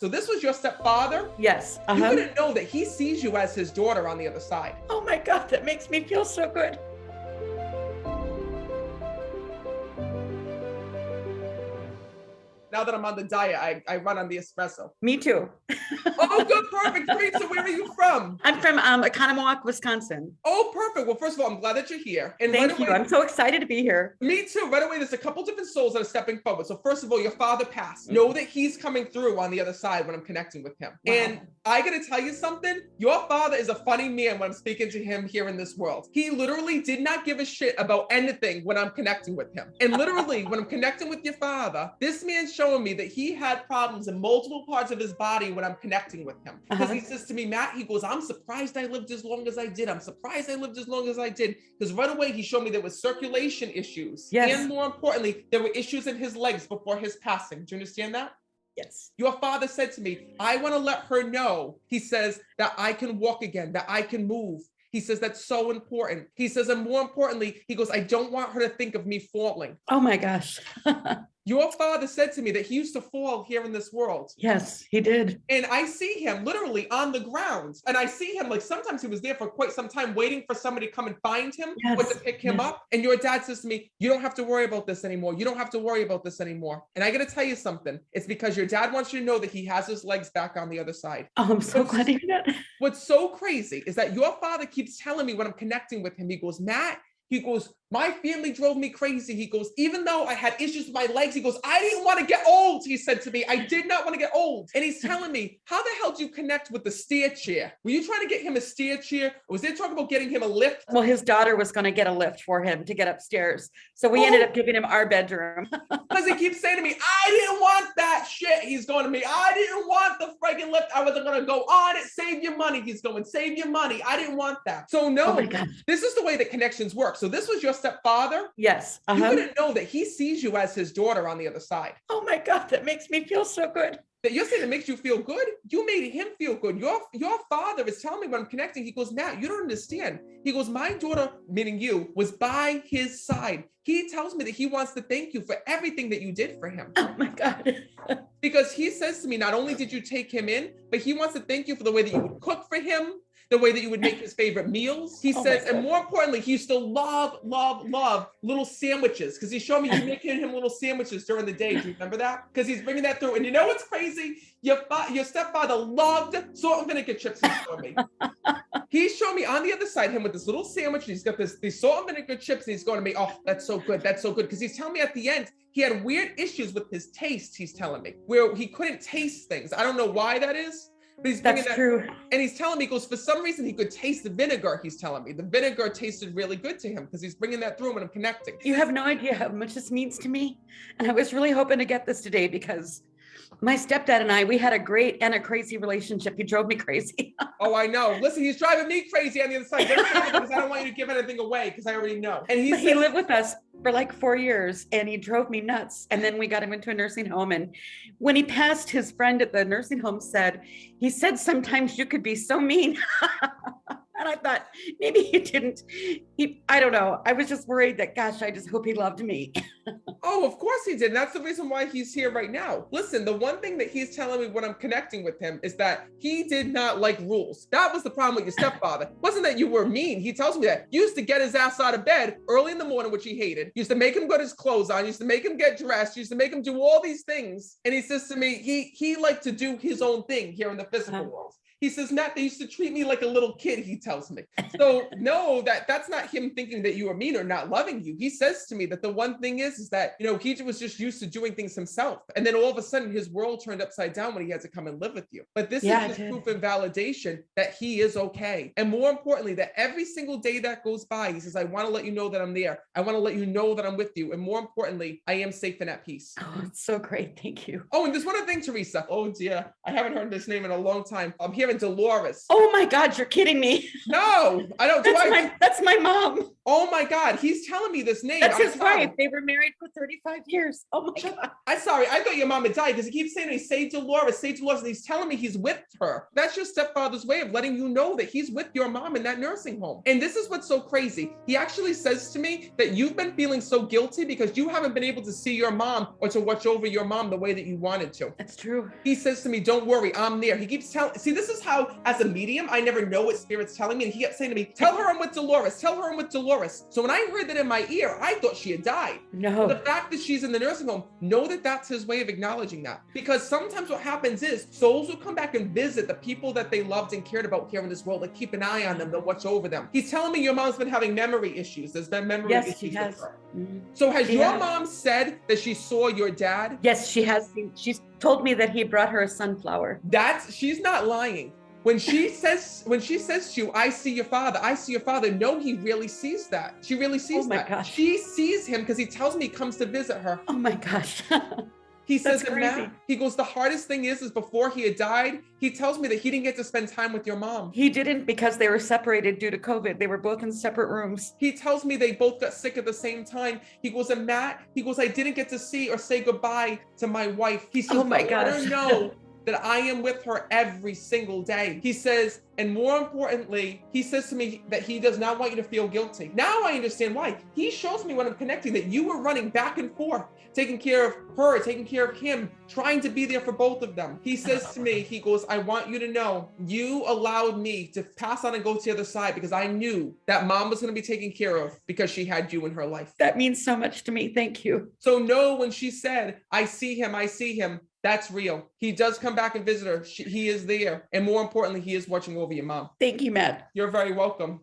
So this was your stepfather? Yes. You wouldn't know that he sees you as his daughter on the other side. Oh my God, that makes me feel so good. Now that I'm on the diet, I run on the espresso. Me too. Oh, good, perfect. Great. So where are you from? I'm from Economowoc, Wisconsin. Oh, perfect. Well, first of all, I'm glad that you're here. And Thank right you. away, I'm so excited to be here. me too. Right away, there's a couple different souls that are stepping forward. So first of all, your father passed. Know that he's coming through on the other side when I'm connecting with him. Wow. And I got to tell you something. Your father is a funny man when I'm speaking to him here in this world. He literally did not give a shit about anything when I'm connecting with him. And literally, when I'm connecting with your father, this man's showing me that he had problems in multiple parts of his body when I'm connecting with him. Because he says to me, Matt, he goes, I'm surprised I lived as long as I did. I'm surprised I lived as long as I did. Because right away, he showed me there was circulation issues. Yes. And more importantly, there were issues in his legs before his passing. Do you understand that? Yes. Your father said to me, I want to let her know, he says, that I can walk again, that I can move. He says, that's so important. He says, and more importantly, he goes, I don't want her to think of me falling. Oh my gosh. Your father said to me that he used to fall here in this world. Yes, he did. And I see him literally on the ground. And I see him like sometimes he was there for quite some time waiting for somebody to come and find him or to pick him up. And your dad says to me, you don't have to worry about this anymore. You don't have to worry about this anymore. And I got to tell you something. It's because your dad wants you to know that he has his legs back on the other side. Oh, I'm so glad to hear that. What's so crazy is that your father keeps telling me when I'm connecting with him, he goes, Matt, he goes, my family drove me crazy. He goes, even though I had issues with my legs, he goes, I didn't want to get old. He said to me, I did not want to get old. And he's telling me, how the hell do you connect with the stair chair? Were you trying to get him a stair chair? Or was there talk about getting him a lift? Well, his daughter was going to get a lift for him to get upstairs. So we ended up giving him our bedroom. Because he keeps saying to me, I didn't want that shit. He's going to me, I didn't want the friggin' lift. I wasn't going to go on it. Save your money. He's going, save your money. I didn't want that. So no, this is the way that connections work. So this was your stepfather. Yes. You wouldn't know that he sees you as his daughter on the other side. Oh my God, that makes me feel so good. That you're saying it makes you feel good? You made him feel good. Your father is telling me when I'm connecting, he goes, Matt, you don't understand. He goes, my daughter, meaning you, was by his side. He tells me that he wants to thank you for everything that you did for him. Oh my God. Because he says to me, not only did you take him in, but he wants to thank you for the way that you would cook for him, the way that you would make his favorite meals. He says, and more importantly, he used to love little sandwiches, because he showed me you making him little sandwiches during the day. Do you remember that? Because he's bringing that through. And you know what's crazy? Your stepfather loved salt and vinegar chips, he showed me. He showed me on the other side him with this little sandwich. And he's got these salt and vinegar chips, and he's going to me, oh, that's so good. That's so good. Because he's telling me at the end, he had weird issues with his taste, he's telling me, where he couldn't taste things. I don't know why that is. But he's bringing that, true. And he's telling me, he goes, for some reason, he could taste the vinegar, he's telling me. The vinegar tasted really good to him because he's bringing that through when I'm connecting. You have no idea how much this means to me. And I was really hoping to get this today because my stepdad and I, we had a great and a crazy relationship. He drove me crazy. Oh, I know. Listen, he's driving me crazy on the other side. Because I don't want you to give anything away because I already know. And he lived with us for like 4 years and he drove me nuts. And then we got him into a nursing home. And when he passed, his friend at the nursing home said, sometimes you could be so mean. And I thought, maybe he didn't. I don't know. I was just worried that, gosh, I just hope he loved me. Oh, of course he did. And that's the reason why he's here right now. Listen, the one thing that he's telling me when I'm connecting with him is that he did not like rules. That was the problem with your stepfather. It wasn't that you were mean. He tells me that. You used to get his ass out of bed early in the morning, which he hated. You used to make him put his clothes on. You used to make him get dressed. You used to make him do all these things. And he says to me, he liked to do his own thing here in the physical world. He says, Matt, they used to treat me like a little kid, he tells me. So no, that's not him thinking that you are mean or not loving you. He says to me that the one thing is that, he was just used to doing things himself. And then all of a sudden his world turned upside down when he had to come and live with you. But this is just proof and validation that he is okay. And more importantly, that every single day that goes by, he says, I want to let you know that I'm there. I want to let you know that I'm with you. And more importantly, I am safe and at peace. Oh, it's so great. Thank you. Oh, and there's one other thing, Teresa. Oh dear. I haven't heard this name in a long time. I'm here here and Dolores. Oh my God, you're kidding me. No, I don't. That's my mom. Oh my God, he's telling me this name. That's his wife. They were married for 35 years. Oh my God. I'm sorry. I thought your mom had died because he keeps saying to me, say Dolores, and he's telling me he's with her. That's your stepfather's way of letting you know that he's with your mom in that nursing home. And this is what's so crazy. He actually says to me that you've been feeling so guilty because you haven't been able to see your mom or to watch over your mom the way that you wanted to. That's true. He says to me, don't worry, I'm there. He keeps telling, see, this is how, as a medium, I never know what Spirit's telling me. And he kept saying to me, tell her I'm with Dolores, tell her I'm with Dolores. So when I heard that in my ear, I thought she had died. No. The fact that she's in the nursing home, know that that's his way of acknowledging that. Because sometimes what happens is souls will come back and visit the people that they loved and cared about here in this world. Like keep an eye on them, they'll watch over them. He's telling me your mom's been having memory issues. There's been memory issues. Yes, she has. With her. So has She your has. mom said that she saw your dad? Yes, she has. She's told me that he brought her a sunflower. She's not lying. When she says to you, I see your father, no, he really sees that. She really sees Oh my that. gosh. She sees him because he tells me he comes to visit her. Oh my gosh. He says, That's and crazy. Matt, he goes, the hardest thing is before he had died, he tells me that he didn't get to spend time with your mom. He didn't because they were separated due to COVID. They were both in separate rooms. He tells me they both got sick at the same time. He goes, and Matt, he goes, I didn't get to see or say goodbye to my wife. He says, Oh my but let gosh. her know that I am with her every single day. He says, and more importantly, he says to me that he does not want you to feel guilty. Now I understand why. He shows me when I'm connecting that you were running back and forth, taking care of her, taking care of him, trying to be there for both of them. He says to me, he goes, I want you to know you allowed me to pass on and go to the other side because I knew that mom was going to be taken care of because she had you in her life. That means so much to me. Thank you. So know when she said, I see him, that's real. He does come back and visit her. He is there. And more importantly, he is watching over your mom. Thank you, Matt. You're very welcome.